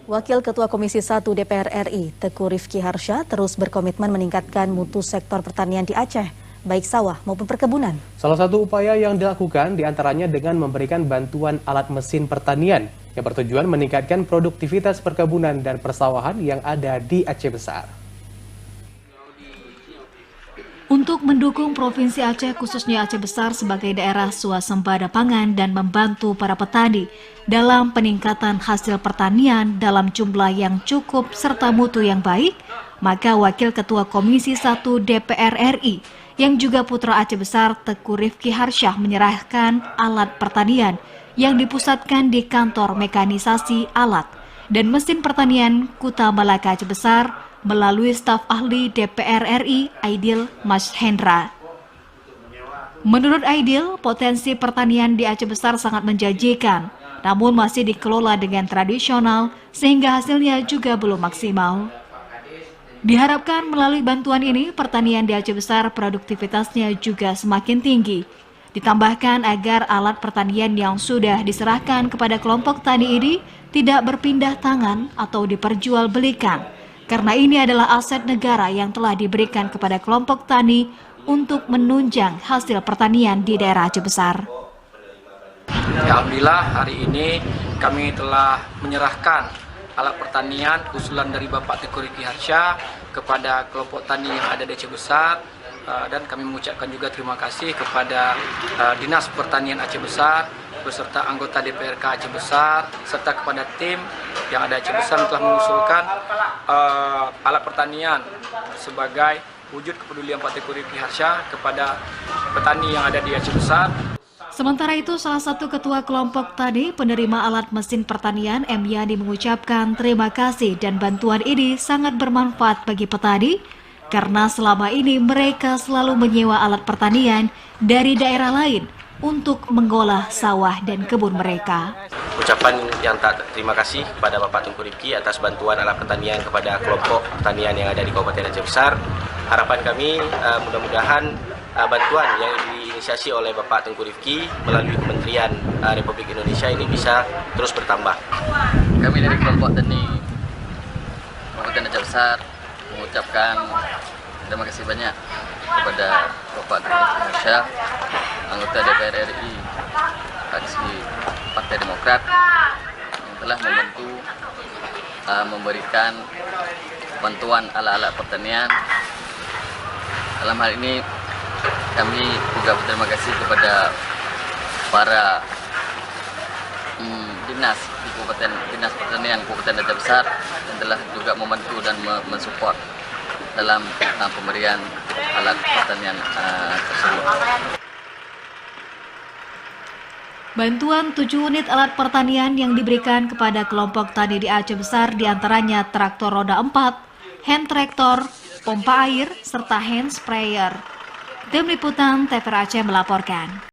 Wakil Ketua Komisi 1 DPR RI, Teguh Rifki Harsha, terus berkomitmen meningkatkan mutu sektor pertanian di Aceh, baik sawah maupun perkebunan. Salah satu upaya yang dilakukan diantaranya dengan memberikan bantuan alat mesin pertanian yang bertujuan meningkatkan produktivitas perkebunan dan persawahan yang ada di Aceh Besar. Untuk mendukung Provinsi Aceh, khususnya Aceh Besar sebagai daerah swasembada pangan dan membantu para petani dalam peningkatan hasil pertanian dalam jumlah yang cukup serta mutu yang baik, maka Wakil Ketua Komisi 1 DPR RI yang juga putra Aceh Besar Teguh Rifki Harsha menyerahkan alat pertanian yang dipusatkan di kantor mekanisasi alat dan mesin pertanian Kuta Malaka Aceh Besar melalui staf ahli DPR RI Aidil Mas Hendra. Menurut Aidil, potensi pertanian di Aceh Besar sangat menjanjikan, namun masih dikelola dengan tradisional sehingga hasilnya juga belum maksimal. Diharapkan melalui bantuan ini, pertanian di Aceh Besar produktivitasnya juga semakin tinggi. Ditambahkan agar alat pertanian yang sudah diserahkan kepada kelompok tani ini tidak berpindah tangan atau diperjualbelikan, karena ini adalah aset negara yang telah diberikan kepada kelompok tani untuk menunjang hasil pertanian di daerah Aceh Besar. Alhamdulillah hari ini kami telah menyerahkan alat pertanian usulan dari Bapak Teguh Rifki Harsha kepada kelompok tani yang ada di Aceh Besar, dan kami mengucapkan juga terima kasih kepada Dinas Pertanian Aceh Besar beserta anggota DPRK Aceh Besar serta kepada tim yang ada Aceh Besar telah mengusulkan alat pertanian sebagai wujud kepedulian Pak Teguh Rifki Harsha kepada petani yang ada di Aceh Besar. Sementara itu, salah satu ketua kelompok tani penerima alat mesin pertanian, M. Yani, mengucapkan terima kasih dan bantuan ini sangat bermanfaat bagi petani karena selama ini mereka selalu menyewa alat pertanian dari daerah lain untuk mengolah sawah dan kebun mereka. Ucapan yang terima kasih kepada Bapak Teguh Rifki atas bantuan alat pertanian kepada kelompok pertanian yang ada di Kabupaten Aceh Besar. Harapan kami mudah-mudahan bantuan yang diinisiasi oleh Bapak Teguh Rifki melalui Kementerian Republik Indonesia ini bisa terus bertambah. Kami dari kelompok tani Kabupaten Aceh Besar mengucapkan terima kasih banyak kepada Bapak Teguh Rifki Harsha, anggota DPR RI fraksi Partai Demokrat, yang telah membantu memberikan bantuan alat-alat pertanian. Dalam hal ini kami juga berterima kasih kepada para dinas di Dinas Pertanian Kabupaten Aceh Besar yang telah juga membantu dan mensupport dalam pemberian alat pertanian tersebut. Bantuan 7 unit alat pertanian yang diberikan kepada kelompok tani di Aceh Besar diantaranya traktor roda 4, hand traktor, pompa air, serta hand sprayer. Tim Liputan TVRI Aceh melaporkan.